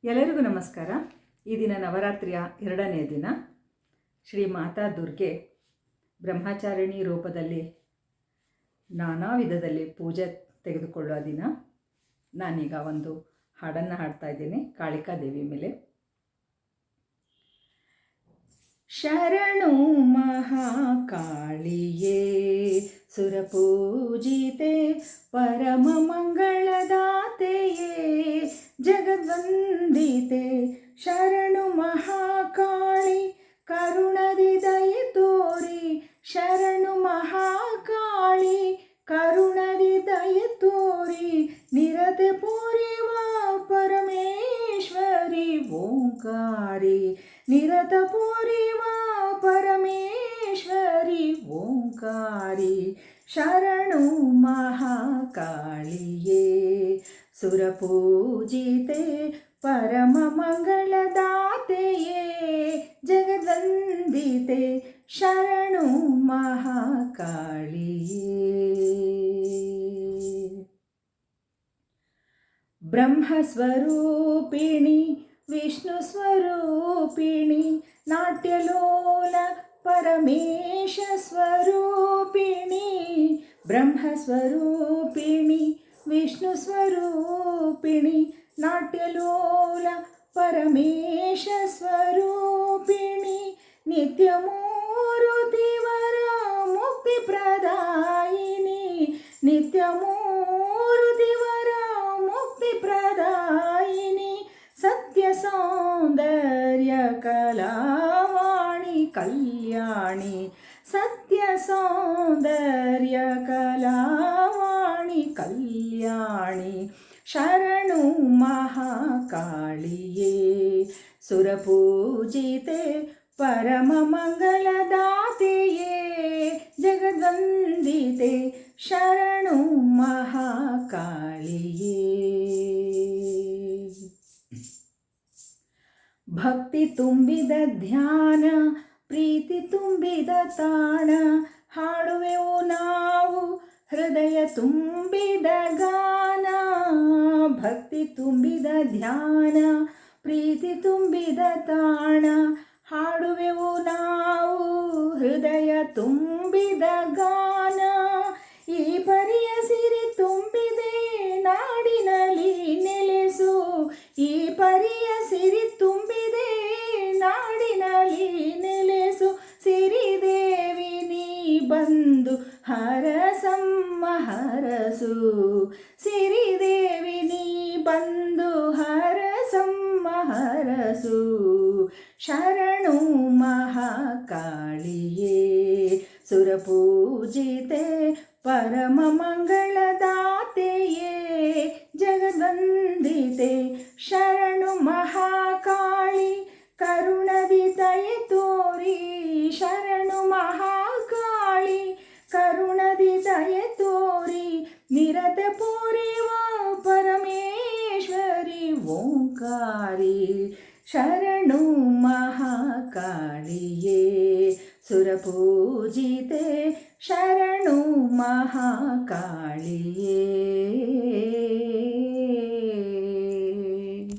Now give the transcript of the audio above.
ಎಲ್ಲರಿಗೂ ನಮಸ್ಕಾರ. ಈ ದಿನ ನವರಾತ್ರಿಯ 2ನೇ ದಿನ. ಶ್ರೀ ಮಾತಾ ದುರ್ಗೆ ಬ್ರಹ್ಮಚಾರಿಣಿ ರೂಪದಲ್ಲಿ ನಾನಾ ವಿಧದಲ್ಲಿ ಪೂಜೆ ತೆಗೆದುಕೊಳ್ಳುವ ದಿನ. ನಾನೀಗ ಒಂದು ಹಾಡನ್ನು ಹಾಡ್ತಾ ಇದ್ದೀನಿ ಕಾಳಿಕಾ ದೇವಿ ಮೇಲೆ. ಶರಣು ಮಹಾಕಾಳಿಯೇ ಸುರಪೂಜಿತೆ ಪರಮ ಮಂಗಳದಾತೆಯೇ ಜಗದ್ವಂದಿತೆ. ಶರಣು ಮಹಾಕಾಳಿ ಕರುಣದಿ ದಯೆ ತೋರಿ. ಶರಣು ಮಹಾಕಾಳಿ ಕರುಣದಿ ದಯೆ ತೋರಿ. ನಿರತೆ ಪೂರಿವ ಪರಮೇಶ್ವರಿ ಓಂಕಾರಿ. ನಿರತ ಪೂರಿವ ಪರಮೇಶ್ವರಿ ಓಂಕಾರಿ. ಶರಣು ಮಹಾಕಾಳಿಯೇ ಸುರಪೂಜಿತೆ ಪರಮ ಮಂಗಳದಾತೆಯೇ ಜಗದ್ವಂದಿತೆ. ಶರಣು ಮಹಾಕಾಳಿಯೇ. ಬ್ರಹ್ಮಸ್ವರೂಪಿಣಿ ವಿಷ್ಣು ಸ್ವರೂಪಿಣಿ ನಾಟ್ಯಲೋಲ ಪರಮೇಶ ಸ್ವರೂಪಿಣಿ. ಬ್ರಹ್ಮಸ್ವರೂಪಿಣಿ ವಿಷ್ಣು ಸ್ವರೂಪಿಣಿ ನಾಟ್ಯಲೋಲ ಪರಮೇಶ ಸ್ವರೂಪಿಣಿ. ನಿತ್ಯಮೂರುತಿವರ ಮುಕ್ತಿ ಪ್ರದಾಯಿನಿ. ನಿತ್ಯಮೂರುತಿವರ ಮುಕ್ತಿ ಪ್ರದಾಯಿನಿ. ಸತ್ಯ ಸೌಂದರ್ಯ ಕಲಾವಾಣಿ ಕಲ್ಯಾಣಿ. ಸತ್ಯ ಸೌಂದರ್ಯ ಕಲಾವಾಣಿ ಕಲ್ಯಾಣಿ. ಶರಣು ಮಹಾಕಾಳಿಯೇ ಸುರಪೂಜಿತೆ ಪರಮ ಮಂಗಳದಾತೆಯೇ ಜಗದ್ವಂದಿತೆ. ಶರಣು ಮಹಾಕಾಳಿಯೇ. ಭಕ್ತಿ ತುಂಬಿದ ಧ್ಯಾನ ಪ್ರೀತಿ ತುಂಬಿದ ತಾಣ ಹಾಡುವೆವು ನಾವು ಹೃದಯ ತುಂಬಿದ ಗಾನ. ಭಕ್ತಿ ತುಂಬಿದ ಧ್ಯಾನ ಪ್ರೀತಿ ತುಂಬಿದ ತಾಣ ಹಾಡುವೆವು ನಾವು ಹೃದಯ ತುಂಬಿದ ಗಾನ. ಈ ಪರಿಯ ಸಿರಿ ತುಂಬಿದೆ ನಾಡಿನಲ್ಲಿ ನೆಲೆಸು. ಈ ಪರಿಯ ಸಿರಿ ತುಂಬಿದೆ ನಾಡಿನಲ್ಲಿ ನೆಲೆಸು. ಸಿರಿದೇವಿ ನೀ ಬಂದು ಹರಸಮ್ಮ ಹರಸು. ಸಿರಿದೇವಿ ನೀ ಬಂದು ಹರಸಮ್ಮ ಹರಸು. ಶರಣು ಮಹಾಕಾಳಿಯೇ ಸುರಪೂಜಿತೆ ಪರಮ ಮಂಗಳದಾತೆಯೇ ಜಗದ್ವಂದಿತೆ. ಶರಣು ಮಹಾಕಾಳಿ ಕರುಣದಿ ದಯೆ ತೋರಿ. ಶರಣು ಮಹಾಕಾಳಿ ಕರುಣದಿ ದಯೆ ತೋರಿ. ನಿರತ ಪೂರಿವ ಪರಮೇಶ್ವರಿ ಓಂಕಾರಿ. ಶರಣು ಮಹಾಕಾಳಿಯೇ ಸುರಪೂಜಿತೆ. ಶರಣು ಮಹಾಕಾಳಿಯೇ.